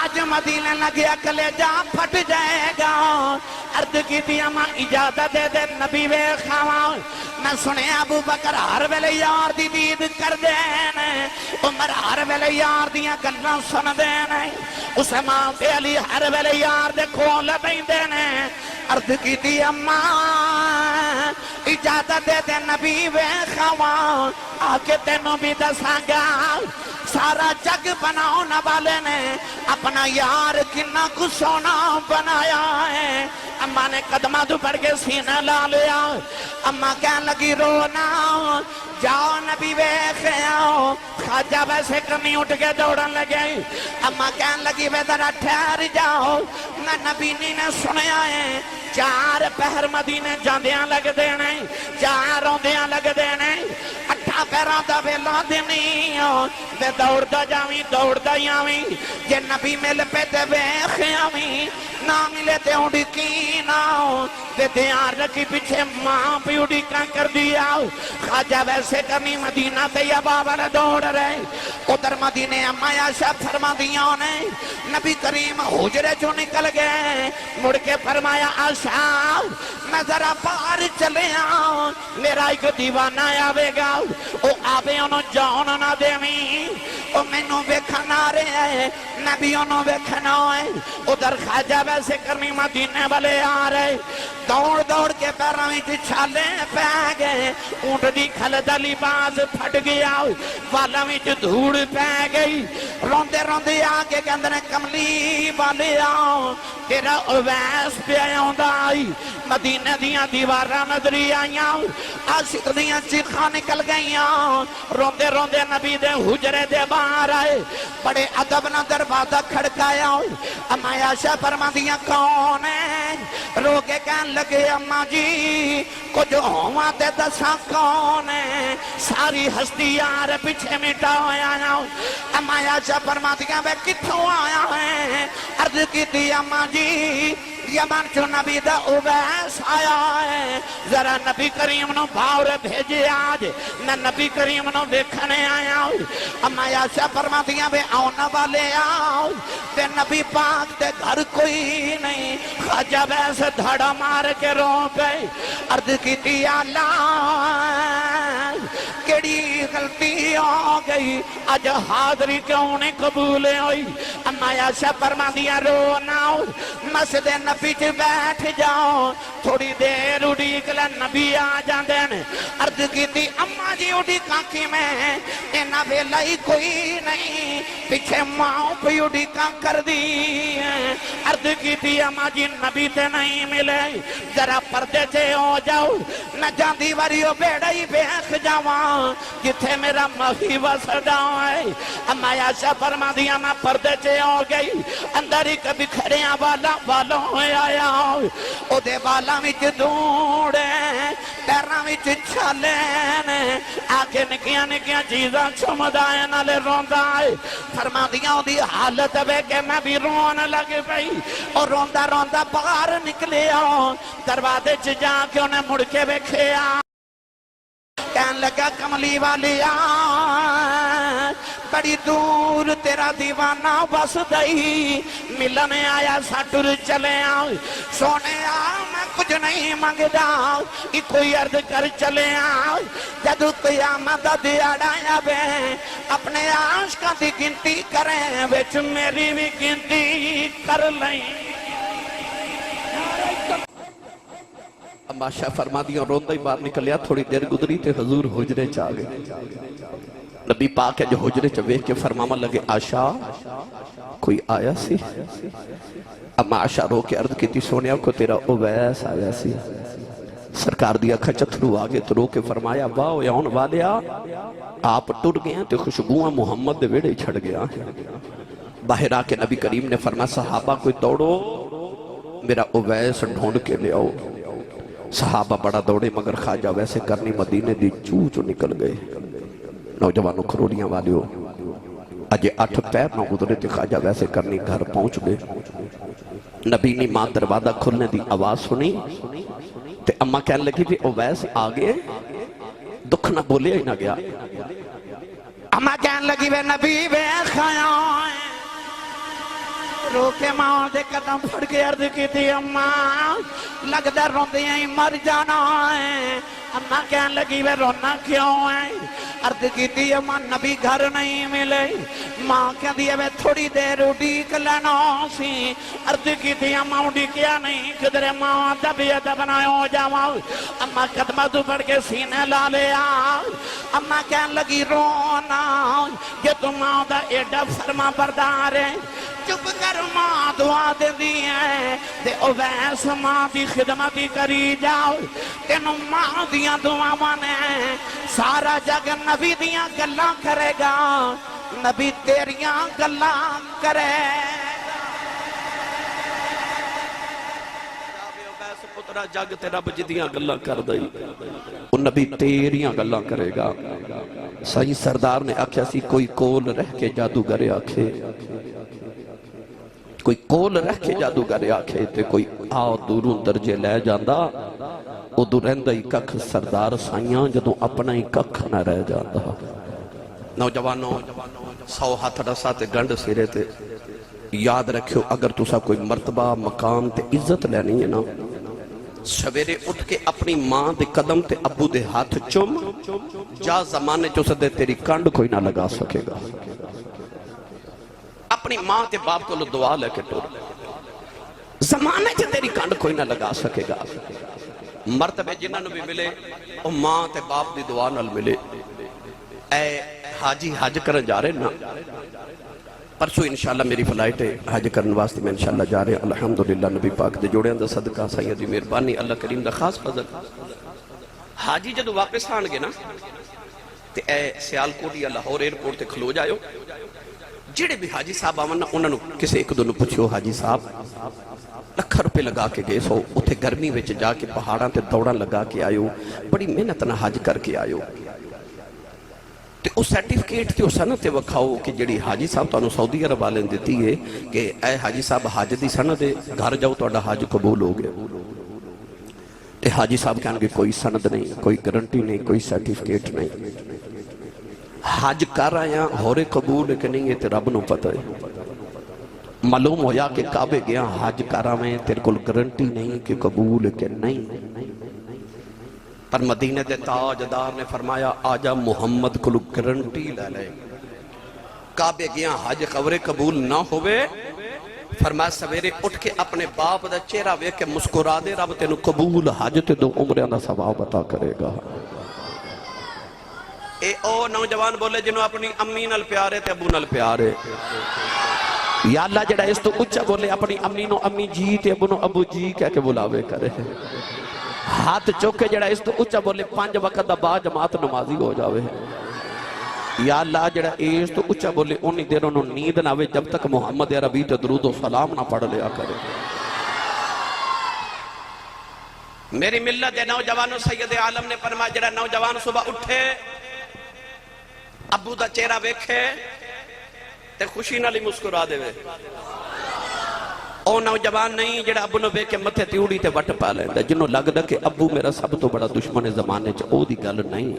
آج مدینہ لگیا کلے جا پھٹ جائے گا عرض کی دی اماں اجازت دے دے نبی وے خواہ میں سنے ابو بکر ہر ویلے یار دی دید کر دینے عمر ہر ویلے یار دیاں گلنا سن دینے عثمان تے علی ہر ویلے یار دے کھول دیں دینے عرض کی دی اماں اجازت دے دے نبی وے خواہ آکے تینوں بھی دساں گا سارا جگ بناؤنا والے نے اپنا یار کنا کو سونا بنایا ہے اماں نے قدمہ تو پڑھ کے سینہ لا لیا اماں کہنے لگی رونا جاؤ نبی ویکھے آؤ خواجہ ویسے کمی اٹھ کے دوڑن لگے اماں کہنے لگی وے ذرا ٹھہر جاؤ میں نبی نے سنیا ہے 4 پہر مدینے جاندیاں لگ دینے 4 روندیاں لگ دینے 8 پیروں دا ویلا دینی وے دوڑدا جاویں دوڑدا جاویں جے نبی مل پہ تے ویکھے آویں نہ ملے تے اڑکی نہ تے دیار رکھی پیچھے ماں پہ اڑکاں کر دیا خواجہ ویسے کرنی مدینہ تے یا بابر دوڑ رہے ادھر مدینے اماں عائشہ فرما دیاں نے نبی کریم حجرے جو نکل گئے مڑ کے فرمایا عائشہ میں ذرا باہر چلے آؤں میرا ایک دیوانہ آوے گا او آوے انہوں جان نہ دیویں او مینوں ویکھنا رہے نبی انہوں ویکھنا ہے ادھر خواجہ ویسے کرنی مدینے والے آ رہے دوڑ دوڑ کے پیروں میں چھالے پہ گئے اونٹ دی کھلدا لباس پھٹ گیا والا میں دھوڑ پہ گئی روندے روندے آگے کہ اندر کملی والے آؤ تیرا اویس پہ آؤندا آئی مدینہ دیاں دیواراں نظری آئیاں عاشق دیاں چیخاں نکل گئیاں روندے روندے نبی دے حجرے دے باہر آئے بڑے ادب نہ دروازہ کھڑکایا اماں عائشہ فرما دیاں کون ہے رو کے کہن لگے اماں جی کچھ ہوا تے دساں کون ہے ساری ہستی یار پیچھے مٹا ہویا اماں عائشہ فرما دیاں بے کتھوں آیا ہے عرض کی تھی اماں جی یمن چو نبی دا اویس آیا ہے ذرا نبی کریم نو باور بھیجے آج میں نبی کریم نو دیکھنے آیا ہوں اماں عائشہ فرما دیاں بے آنا والے آؤ تے نبی پاک تے گھر کوئی نہیں خواجہ ویس دھڑا مار کے رو گئے عرض کی تھی اللہ کیڑی غلطی ہو گئی آج حاضری کیوں نہیں قبول ہوئی اماں عائشہ فرما دیاں رو ناؤ مسجد نبی چ بیٹھ جاؤ تھوڑی دیر اڑی کلا نبی آ جاندے نے عرض کیتی اماں جی اڑی کاکی میں اینا ویلا ہی کوئی نہیں پیچھے ماں پہ اڑی کاں کر دی عرض کیتی اماں جی نبی تے نہیں ملے ذرا پردے سے ہو جاؤ نہ جاندی واری او بیڑا ہی بیخ جاواں جتھے میرا مہی وسدا ہے اما عائشہ فرما دیا میں پردے چے ہو گئی اندر ہی کبھی کھڑیاں والا ہوئے آیا او دے والا وچ دوڑے پیراں وچ چھالے نے آکے نکیاں نکیاں چیزاں چمدائے نالے روندا ہے فرما دیا او دی حالت وے کہ میں بھی رون لگ پئی اور روندا روندا باہر نکلیا دروازے چ جا کے انہیں مڑ کے ویکھیا کہن لگا کملی والیا بڑی دور تیرا دیوانہ بس دئی ملنے آیا ساٹر چلے آؤ سونے آؤ میں کچھ نہیں مانگدا ایک کوئی عرض کر چلے آؤ جدو قیامت دیاڑا یا بے اپنے عاشقاں دی گنتی کریں وچ میری بھی گنتی کر لیں اما شاہ فرما دیا روندہ ہی باہر نکلیا تھوڑی دیر گزری تے حضور حجرے چاہ گئے نبی پاک ہے جو حجرے چوے کے فرماما لگے آشا کوئی آیا سی اما آشا رو کے عرض کی تھی سونیا کو تیرا اویس آیا سی سرکار دیا کھچترو آگے تو رو کے فرمایا واو یاون والیا آپ ٹر گئے ہیں تے خوشبوہ محمد دے ویڑے چھڑ گیا باہر آ کے نبی کریم نے فرمایا صحابہ کوئی توڑو میرا اویس ڈھونڈ کے لے آؤ صحابہ بڑا دوڑے مگر خواجہ ویسے کرنی مدینے دی چو نکل گئے نوجوانوں کھروڑیاں والیوں اجے 8 پیر نہ گزرے تھے خواجہ ویسے کرنی گھر پہنچ گئے نبی نے ماں دروازہ کھلنے دی آواز سنی تے اماں کہنے لگی بھی اویس آگے دکھ نہ بولے ہی نہ گیا اماں کہنے لگی وے نبی وے خیاں رو کے ماں دے قدم پھڑ کے عرض کی تھی اماں لگدہ روندیاں ہی مر جانا ہے اماں کہنے لگی وے رونا کیوں ہے عرض کی تھی اماں نبی گھر نہیں ملے ماں کہہ دیا وے تھوڑی دیر اڈیک لینا سی عرض کی تھی اماں اڈیکیا نہیں کدھر ماں طبیعت بنائے ہو جاؤں اماں قدمہ تو پڑھ کے سینے لا لیا اماں کہنے لگی رونا یہ تو ماں دا ایڈا فرما بردار ہے چپ کر ماں دعا دے دی ہے تے اویس ماں دی خدمتی کری جاؤ تینو ماں دیاں دعا مانے سارا جگ نبی دیاں گلاں کرے گا نبی تیریاں گلاں کرے پترا جگ تے رب جدیاں گلاں کر دئی وہ نبی تیریاں گلاں کرے گا سائیں سردار نے آکھیا سی کوئی کول رہ کے جادوگر آکھے کوئی کول رہ کے جادوگر آکھے تے کوئی آو دوروں درجے لے جاندہ او دو رہندہ ہی ککھ سردار سائیاں جدوں اپنا ہی ککھ نہ رہ جاندہ نوجوانوں 100 ہاتھ رسا تے گنڈ سیرے تے یاد رکھو اگر تسا کوئی مرتبہ مقام تے عزت لینی ہے نا سویرے اٹھ کے اپنی ماں دے قدم تے ابو دے ہاتھ چم جا زمانے چو سدے تیری کنڈ کوئی نہ لگا سکے گا اپنی ماں تے باپ کو دعا لے کے ٹور زمانے چ تیری کنڈ کوئی نہ لگا سکے گا مرتبہ جنہاں نو بھی ملے او ماں تے باپ دی دعا نال ملے اے حاجی حج کرن جا رہے نا پرسو انشاءاللہ میری فلائٹ ہے حج کرن واسطے میں انشاءاللہ جا رہے ہیں الحمدللہ نبی پاک دے جوڑے اندر صدقہ سیدی مہربانی اللہ کریم دا خاص فضل حاجی جدو واپس آن گے نا تے اے سیالکوٹ یا لاہور ایئرپورٹ تے کھلو جائیو جڑے بھی حاجی صاحب آمنا انہوں نے کسے ایک دونوں پوچھو حاجی صاحب لکھا روپے لگا کے گئے سو اتھے گرمی وچ جا کے پہاڑاں تے دوڑاں لگا کے آئیو بڑی محنت نہ حج کر کے آئیو تے اس سرٹیفکیٹ تے اس سند تے وکھاؤ کہ جڑی حاجی صاحب تو انہوں سعودی عرب والے دیتی ہے کہ اے حاجی صاحب حج دی سند دے گھر جاؤ تو اڈا حج قبول ہو گیا تے حاجی صاحب کہنے کہ کوئی سند نہیں کوئی گارنٹی نہیں کوئی سرٹیفکیٹ نہیں حج کر آیا ہورے قبول کہ نہیں ہے تے رب نو پتہ ہے معلوم ہویا کہ کعبے گیا حج کر آویں تیرے کل گارنٹی نہیں کہ قبول کہ نہیں پر مدینہ دے تاجدار نے فرمایا آجا محمد کلو گارنٹی لے لے کعبے گیا حج خبرے قبول نہ ہوئے فرمایا سویرے اٹھ کے اپنے باپ دا چہرہ وے کے مسکرا دے رب تینو قبول حج تے دو عمریں دا ثواب عطا کرے گا اے او نوجوان بولے جنہوں اپنی امی نال پیارے تے ابو نال پیارے یا اللہ جڑا اس تو اچھا بولے اپنی امی نو امی جی تے ابو نو ابو جی کہہ کے بلاوے کرے ہاتھ چوکے جڑا اس تو اچھا بولے 5 وقت دا با جماعت نمازی ہو جاوے یا اللہ جڑا اس تو اچھا بولے انہی دیر انہوں نیند نہ آوے جب تک محمد عربی تے درود و سلام نہ پڑھ لیا کرے میری ملت دے نوجوانوں سید عالم نے فرمایا جڑا نوجوان صبح اٹھے ابو دا چہرہ ویکھے تے خوشی نالی مسکرا دے وے او نوجوان نہیں جڑا ابو نو ویکھے متھے تیوڑی تے وٹ پا لیندا جنوں لگدا کہ ابو میرا سب تو بڑا دشمن زمانے چ او دی گل نہیں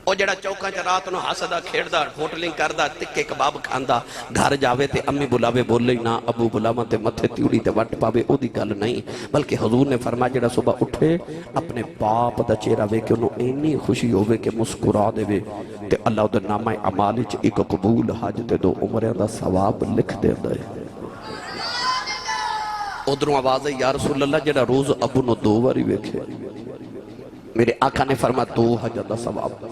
او جڑا چوکاں چ رات نو ہسدا کھیڑدا ہوٹلنگ کردا تکے کباب کھاندا گھر جاوے تے امی بلاوے بولے نہ ابو بلاواں تے متھے تیوڑی تے وٹ پاوے او دی گل نہیں بلکہ حضور نے فرمایا جڑا صبح اٹھے اپنے باپ دا چہرہ ویکھ کے انہوں اینی خوشی ہووے کہ مسکرا دے تے اللہ دے نامہ اعمال وچ ایک قبول حج تے 2 عمرے دا ثواب لکھ دیندا ہے ادھروں آواز ہے یا رسول اللہ جڑا روز ابو نو 2 واری ویکھے میرے آقا نے فرمایا 2 حج دا ثواب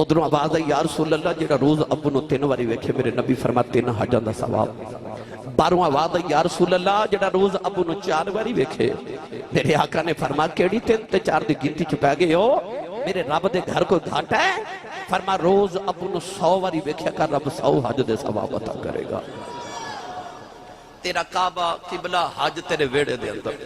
ادھروں آواز ہے یا رسول اللہ جڑا روز ابو نو 3 واری ویکھے میرے نبی فرمایا 3 حج دا ثواب 12 آواز ہے یا رسول اللہ جڑا روز ابو نو 4 واری ویکھے میرے آقا نے فرمایا کیڑی 3 تے 4 دی گنتی چ پے گئے ہو میرے رب دے گھر کوئی گھاٹا ہے فرمایا روز ابو نو 100 واری ویکھیا کر رب 100 حج دے ثواب عطا کرے گا تیرا کعبہ قبلہ حج تیرے ویڑے دے اندر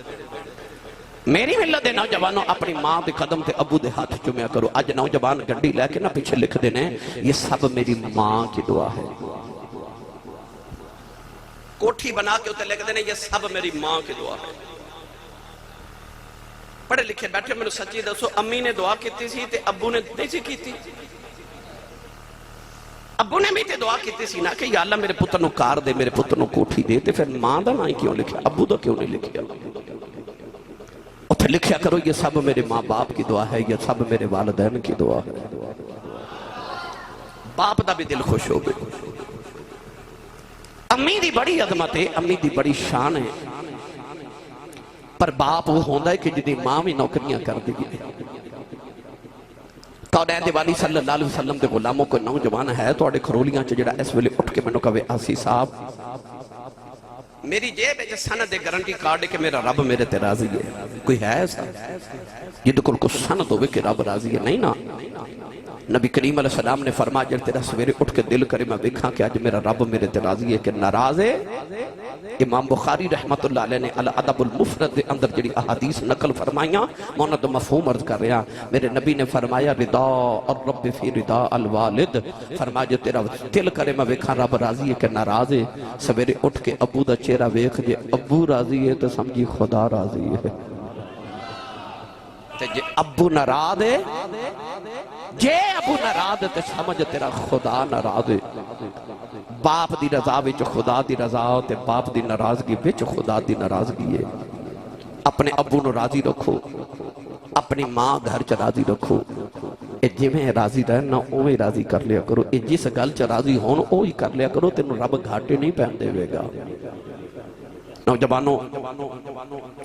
میری ملت دے نوجوانوں اپنی ماں دے قدم تے ابو دے ہاتھ چومیا کرو آج نوجوان گنڈی لے کے نہ پیچھے لکھ دینے یہ سب میری ماں کی دعا ہے کوٹھی بنا کے ہوتے لکھ دینے یہ سب میری ماں کی دعا ہے پڑھے لکھے بیٹھے میں نے سچی دسو امی نے دعا کیتی سی تے ابو نے نہیں سی کیتی ابو نے بھی تے دعا کیتی سی نا کہ یا اللہ میرے پتر نو کار دے میرے پتر نو کوٹھی دے تے پھر ماں دا نہ کیوں لکھیا ابو دا کیوں نہیں لکھیا پھر لکھیا کرو یہ سب میرے ماں باپ کی دعا ہے یہ سب میرے والدین کی دعا ہے باپ دا بھی دل خوش ہو گئے امی دی بڑی عظمت ہے امی دی بڑی شان ہے پر باپ وہ ہوندہ ہے کہ جدی ماں بھی نوکریاں کر دی گئے کونین دیوانی صلی اللہ علیہ وسلم دے غلاموں کو نوجوان ہے تو آڑے کھرولیاں چا جڑا اس ویلے اٹھ کے میں نے کہا آسی صاحب میری جیب ہے سند دے گارنٹی کارڈ ہے کہ میرا رب میرے تے راضی ہے کوئی ہے ایسا یہ تو کل کو سند ہوئے کہ رب راضی ہے نہیں نا نبی کریم علیہ السلام نے فرمایا جب تیرا سویرے اٹھ کے دل کرے میں دیکھاں کہ آج میرا رب میرے تے راضی ہے کہ ناراض ہے امام بخاری رحمت اللہ علیہ نے الادب المفرد دے اندر جڑی احادیث نقل فرمائیاں مونا تو مفہوم عرض کر رہا میرے نبی نے فرمایا رضا الرب فی رضا الوالد فرمایا جو تیرا دل کرے میں دیکھاں رب راضی ہے کہ ناراض ہے سویرے اٹھ کے ابو دا چہرہ ویکھ جے ابو راضی ہے تو سمجھی خدا راضی ہے جے ابو ناراض ہے جے ابو ناراض ہے تو سمجھ تیرا خدا ناراض ہے باپ دی رضا وچ خدا دی رضا تے باپ دی ناراضگی وچ خدا دی ناراضگی ہے اپنے ابو نو راضی رکھو اپنی ماں گھر چ راضی رکھو اے جویں راضی رہنا اوویں راضی کر لیا کرو اے جس گل چ راضی ہون اوہی کر لیا کرو تینوں رب گھاٹے نہیں پہن دے گا نوجوانوں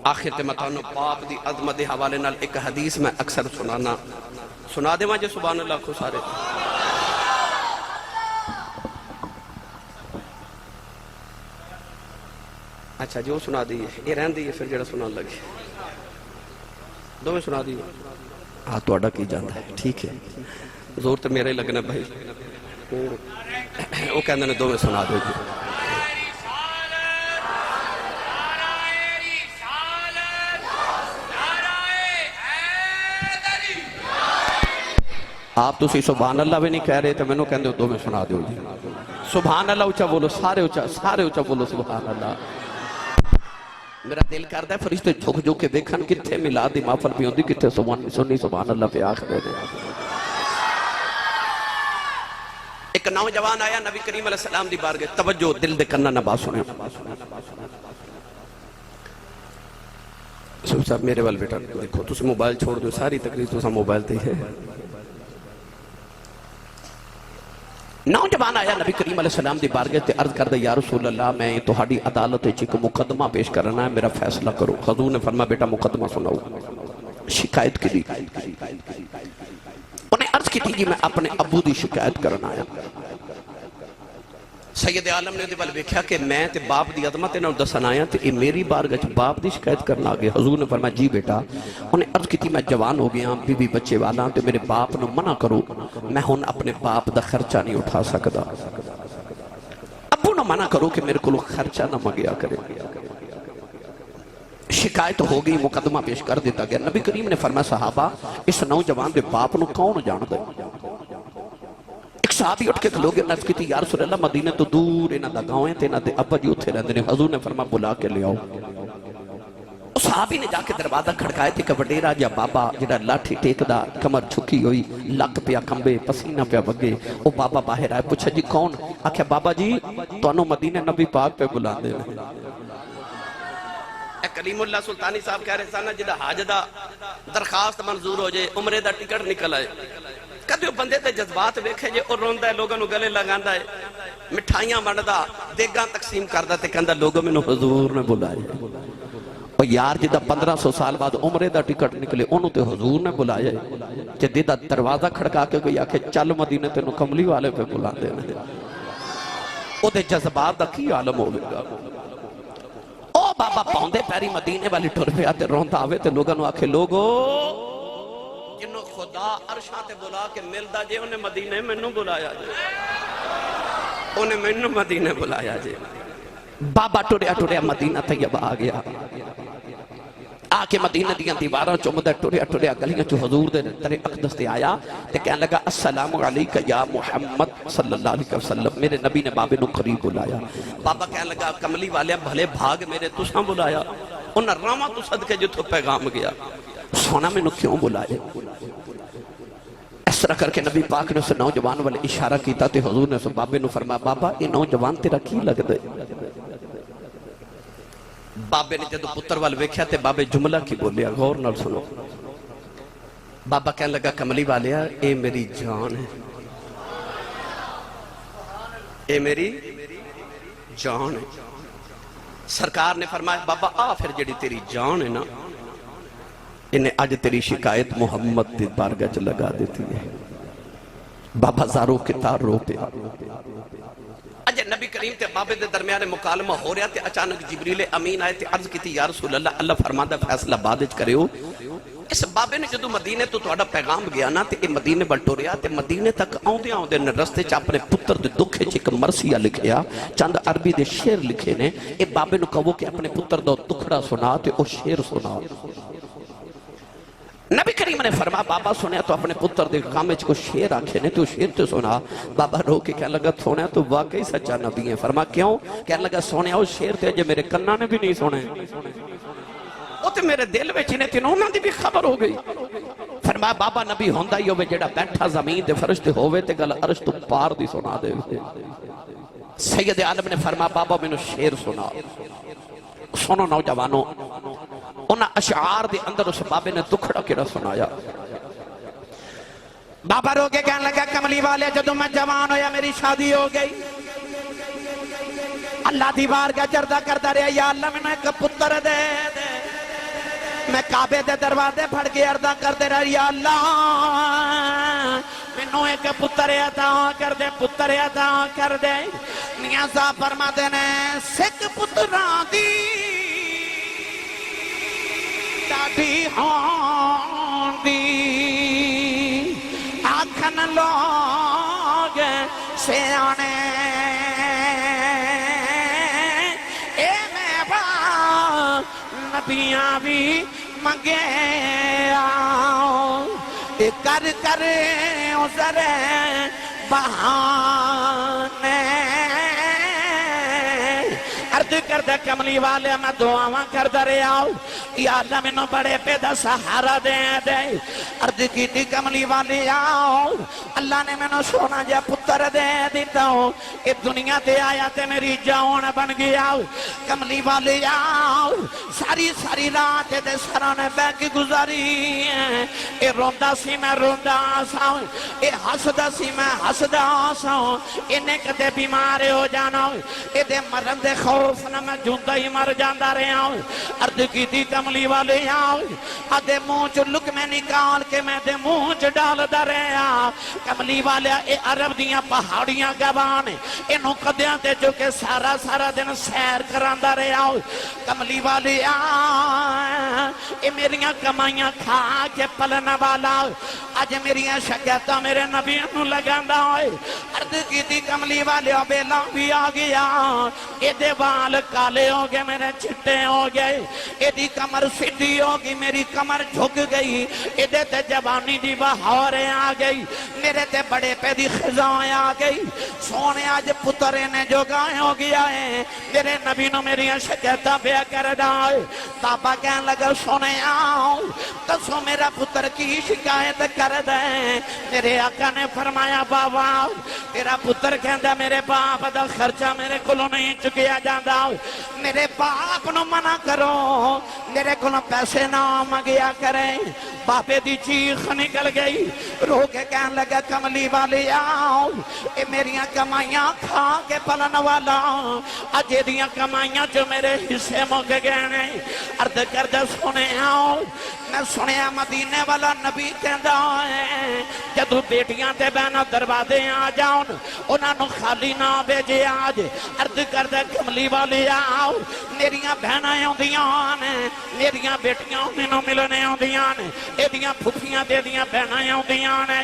آخر تے متانو باپ دی عظمت دے حوالے نال ایک حدیث میں اکثر سنا دے مجھے سبحان اللہ کو سارے اچھا جو سنا دیئے یہ رہن دیئے پھر جڑا سنا لگے دو میں سنا دیئے ہاں تو اڈا کی جاندہ ہے ٹھیک ہے زور تو میرے لگنا بھائی وہ کہندے نے دو میں سنا دو جی آپ تو سی سبحان اللہ بھی نہیں کہہ رہے تو میں نے کہندے دو میں سنا دو جی سبحان اللہ اچھا بولو سارے اچھا بولو سبحان اللہ میرا دل کرتا ہے فرشتے جھک جو کے دیکھن کتھے ملا دی محفل بھی ہوندی کتھے سنی سبحان اللہ پہ آخر دے ایک نوجوان آیا نبی کریم علیہ السلام دی بارگاہ توجہ دل دے کرنا نہ بات سنے صاحب میرے وال بیٹا دیکھو تُسے موبائل چھوڑ دو ساری تقریر تُسا موبائل تے ہے نوجوان آیا نبی کریم علیہ السلام دی بارگاہ تے عرض کردہ یا رسول اللہ میں تہاڈی عدالت وچ ایک مقدمہ پیش کرنا ہے میرا فیصلہ کرو حضور نے فرمایا بیٹا مقدمہ سناؤ شکایت کی دی انہیں عرض کی تھی کہ میں اپنے ابو دی شکایت کرنا ہے سید عالم نے دے ویکھیا کہ میں تے باپ دی عظمت انہاں نوں دسن آیا تے اے میری بارگاہ وچ باپ دی شکایت کرنا آ گئے. حضور نے فرمایا جی بیٹا. انہیں عرض کی میں جوان ہو گیا بی بی بچے والا تے میرے باپ نو منع کرو میں ہن اپنے باپ دا خرچہ نہیں اٹھا سکدا. ابو نو منع کرو کہ میرے کو خرچہ نہ منگیا کرے. شکایت ہو گئی, مقدمہ پیش کر دیتا گیا. نبی کریم نے فرمایا صحابہ اس نوجوان دے باپ نو کون جاندا ہے؟ ایک صحابی اٹھ کے کھلو گے نفس کی تھی یا رسول اللہ مدینہ تو دور انہاں دا گاؤں ہے تے انہاں دے ابا جی اتھے رہندے نے. حضور نے فرمایا بلا کے لے آؤ. اس صحابی نے جا کے دروازہ کھڑکائے تے کہ وڈیرا جا بابا جڑا لاٹھی ٹیکدا کمر جھکی ہوئی لک پیا کمبے پسینہ پیا وگے او بابا باہر آئے. پوچھا جی کون؟ آکھیا بابا جی تانوں مدینہ نبی پاک پہ بلاندے نے. کلیم اللہ سلطانی صاحب کہہ رہے سانا جدہ حاج دا درخواست منظور ہو جائے عمرے دا ٹکٹ نکل آئے کدھے بندے تے جذبات ویکھے جے اور روندہ ہے لوگوں نو گلے لگاندہ ہے مٹھائیاں بندہ دیگاں تقسیم کردہ تے کہندہ لوگوں میں نو حضور نے بلائے. اور یار جدہ 1500 سال بعد عمرے دا ٹکٹ نکلے انہوں تے حضور نے بلائے کہ دیدہ دروازہ کھڑکا کے گئی آکھے چل مدینہ تے نو کملی والے پہ بلا دے. او دے جذبات دا کی عالم ہو گا. او بابا پاؤندے پیری مدینے والی ٹر پہ آتے رونتا آوے تے لوگاں نو آکھے لوگو جنہوں خدا عرشاں تے بلا کے ملدا جے انہیں مدینے میں نو بلایا جے انہیں میں نو مدینے بلایا جے. بابا ٹریا مدینہ طیبہ آ گیا آکے مدینہ دیاں دیواراں چومدہ ٹریا گلیاں چو حضور دے ترے اقدس دے آیا تے کہنے لگا السلام علیکہ یا محمد صلی اللہ علیہ وسلم. میرے نبی نے بابے نو قریب بلایا. بابا کہنے لگا کملی والے بھلے بھاگ میرے تساں بلایا انہاں راما تو صدقے جتھو پیغام گیا سونا میں نو کیوں بلائے. اس طرح کر کے نبی پاک نے اسے نوجوان والے اشارہ کیتا تے حضور نے اسے بابے نو فرمایا بابا یہ نوجوان تیرا کی لگ دے. بابے نے جدو پتر وال ویکھیا تے بابے جملہ کی بولیا غور نال سنو. بابا کہنے لگا کملی والیا اے میری جان ہے اے میری جان ہے. سرکار نے فرمایا بابا آ پھر جڑی تیری جان ہے نا انہیں آج تیری شکایت محمد دی بارگاہ لگا دیتی ہے. بابا زارو کتار رو پہ اجے نبی کریم تے بابے دے درمیان مکالمہ ہو رہا تے اچانک جبریل امین آئے تے عرض کی تھی یا رسول اللہ اللہ فرماندہ فیصلہ بادج کرے ہو. اس بابے نے جدو مدینے تو توڑا پیغام گیا نا تے مدینے بلٹو رہا تے مدینے تک آؤں دے رستے چا اپنے پتر دے دکھے چھ ایک مرثیہ لکھیا چند عربی دے شیر لکھے نے. اے بابے نو کہو کہ اپنے پتر دو دکھڑا سنا تے او شیر سنا. نبی کریم نے فرمایا بابا سنیا تو اپنے پتر دے کامچ کو شیر آنکھے نے تو شیر تو سنا. بابا رو کے کہنے لگا سنیا تو واقعی سچا نبی ہے. فرمایا کیوں؟ کہنے لگا سنیا وہ شیر تھے جو میرے کنہ نے بھی نہیں سنے وہ تو میرے دل میں چینے تین انہوں نے بھی خبر ہو گئی. فرمایا بابا نبی ہوندہ ہی ہوئے جڑا بیٹھا زمین دے فرشتے ہوئے تے گل عرش تو پار دی سنا دے. سید عالم نے فرمایا بابا میں نے شیر سنا. سنو نوجوانوں انہاں اشعار دے اندر اس بابے نے دکھڑا کیڑا سنایا. بابا رو کے کہنے لگا کملی والے جدو میں جوان ہویا میری شادی ہو گئی اللہ دیوار کا جردہ کردہ رہا یا اللہ میں نے ایک پتر دے دے. میں کعبے دے دروازے پھڑ کے عرضہ کر دے رہا یا اللہ میں نو ایک پتر عطا کر دے پتر عطا کر دے. نیازہ فرما دینے سکھ پتران دی ڈاڈی ہون دی آکھن لوگ سیانے اے میں با نبیاں بھی منگے آؤ کر کر عذر بہانے. عرض کردہ کملی والے میں دعاواں کردہ رہے آؤ یا اللہ میں نو بڑے پیدا سہارا دے دے. عرض کی تھی کملی والے آؤ اللہ نے میں نو سونا جا پتر دے دیتا ہوں کہ دنیا تے آیا تے میری جان بن گیا. کملی والے آؤ ساری رات دے سرانے بے کی گزاری اے روندہ سی میں روندہ ساؤں اے حسدہ سی میں حسدہ ساؤں انہیں کدے بیمار ہو جانا اے دے مرن دے خوف نہ میں جھوندا ہی مر جاندا رہا عرض کیتی کملی والے آدھے منہ چ لقمے نکال کے میں دے منہ چ ڈالدا رہا کملی والے اے عرب دیاں پہاڑیاں گوان اینوں قدیاں تے جو کہ سارا دن سیر کراندا رہا کملی والے اے میریاں کمائیاں کھا کے پلن والا اج میریاں شکایتاں میرے نبی نوں لگاندا ہوئے عرض کیتی کملی والے بیلا بھی آ گیا اے دے وال کالے ہو گئے میرے چٹے ہو گئے اے دی کمر سیدھی ہو گئی میری کمر جھک گئی اے دے تے جوانی دی بہاریں آ گئی میرے تے بڑے پہ دی خزاں آ گئی سونے آج پترے نے جو گائے ہو گیا ہے میرے نبی نو میری شکایتاں بیا کر دائے بابا کہنے لگا سونے آؤ تسو میرا پتر کی شکایت کر دیں میرے آقا نے فرمایا بابا تیرا پتر کہندا میرے باپ دا خرچہ میرے کولوں نہیں چکیا جاندا میرے باپ نو منع کرو میرے کولوں پیسے نہ منگیا کریں باپے دی چیخ نکل گئی رو کے کہنے لگا کملی والی آؤ اے میریاں کمائیاں کھا کے پلن والا اجے دیاں کمائیاں جو میرے حصے مک گئے عرض کردہ سنے آؤ میں سنیا مدینے والا نبی کہندا ہے جدو بیٹیاں تے بہنا دروازے آ جاؤن انہاں نو خالی نہ بھیجے آج عرض کردہ کملی والی آؤ میریاں بہناں ہوندیاں نے میریاں بیٹیاں انہوں ملنے ہوندیاں نے اے دیاں پھوپھیاں دے دیاں بہناں ہوندیاں نے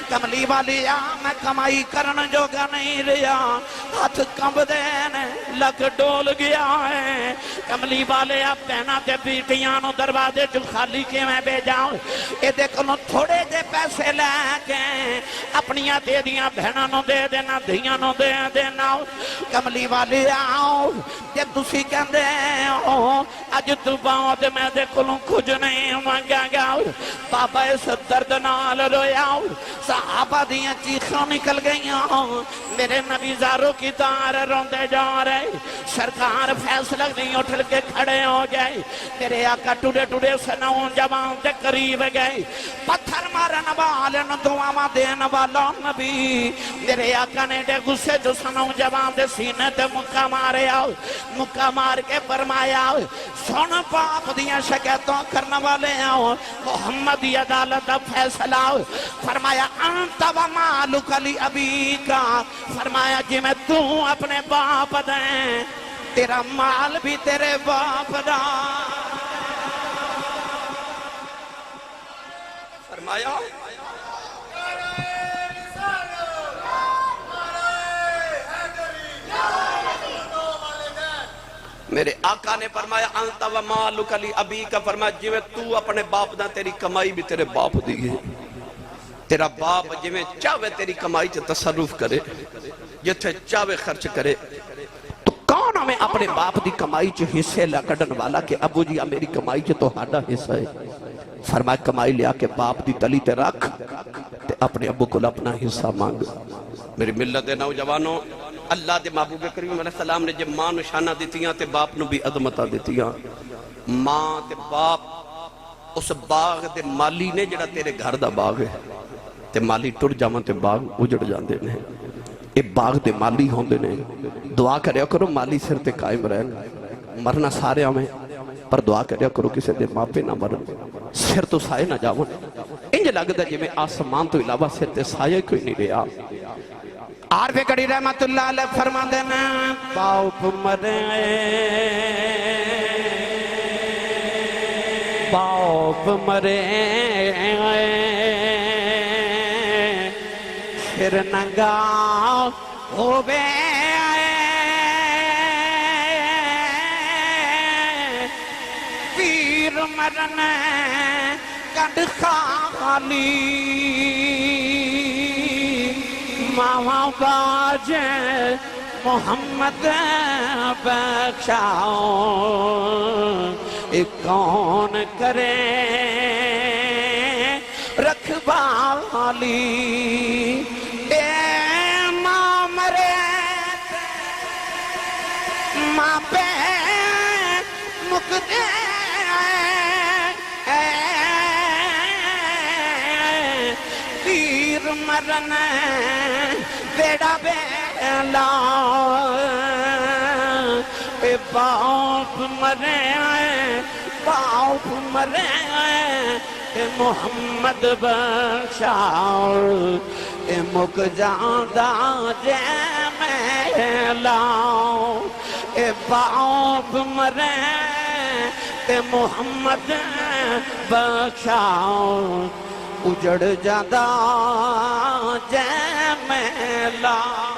کملی والی آ میں کمائی کرن جوگا نہیں رہا ہاتھ کمب دینے لگ ڈول گیا ہے کملی والے آ بہناں تے بیٹیاں نو دروازے جو خالی کے میں بے جاؤں اے دیکھو نو تھوڑے دے پیسے لے کے اپنیاں دے دیاں بہناں نو دے دینا دھیاں نو دے دینا کملی والے آؤ جب تسی کہندے ہو اج تو بعد میں دیکھو نو کچھ نہیں مانگا گا بابا اس درد نال رویا صحابہ دیاں چیخوں نکل گئیاں میرے نبی زاروں کی تار روندے جا رہے سرکار فیصلہ نہیں اٹھل کے کھڑے ہو گئے میرے آقا ٹوڑے ٹوڑے سنوں جوان دے قریب گئے پتھر مارن والن دعاواں دین والا نبی میرے آقا نے دے غصے جو سنوں جوان دے سینے تے مکہ مارے آؤ مکہ مار کے فرمایا سن پاپ دیاں شکایتوں کرنے والے آؤ محمدی عدالت فیصلہ فرمایا انت و مالک لی ابی کا فرمایا جی میں تو اپنے باپ دیں تیرا مال بھی تیرے باپ دا فرمایا میرے آقا نے فرمایا انت و مالک لی ابی کا فرمایا جی میں تو اپنے باپ دا تیری کمائی بھی تیرے باپ دی ہے تیرا باپ جی میں چاہوے تیری کمائی چے تصرف کرے جتھے چاہوے خرچ کرے تو کون ہمیں اپنے باپ دی کمائی چے حصے لکڑن والا کہ ابو جی میری کمائی چے تو ہاڑا حصہ ہے فرمایا کمائی لیا کہ باپ دی تلی تے رکھ تے اپنے ابو کو اپنا حصہ مانگ میری ملت نوجوانوں اللہ دے محبوب کریم علیہ السلام نے جب ماں نشانہ دیتیاں تے باپ نو بھی عظمتہ دیتیاں ماں تے باپ اس باغ دے مالی نے جڑا تیرے گھر دا باغ ہے تے مالی ٹر جاواں تے باغ اجڑ جاندے نے اے باغ دے مالی ہوندے نے دعا کریا کرو مالی سر تے قائم رہن مرنا سارے ہمیں پر دعا کریا کرو کسے دے ماں پہ نہ مرن سر تو سائے نہ جاون انج لگدا جی میں آسمان تو علاوہ سر تے سائے کوئی نہیں رہا عارف گڑی رحمت اللہ علیہ فرما دینا باپ مرے باپ مرے پھر ننگا ہووے پیر مرن کڈ خالی ماں باجے محمد بخشاؤ کون کرے رکھوالی اے ماں مرے ماں پہ مکدے پیر مرن بیڑا بیلا باپ مرے آئے باپ مرے آئے اے محمد بخشاؤ اے مک جاندہ جے میں لاؤ اے باپ مرے اے محمد بخشاؤ اجڑ جاندہ جے میں لاؤ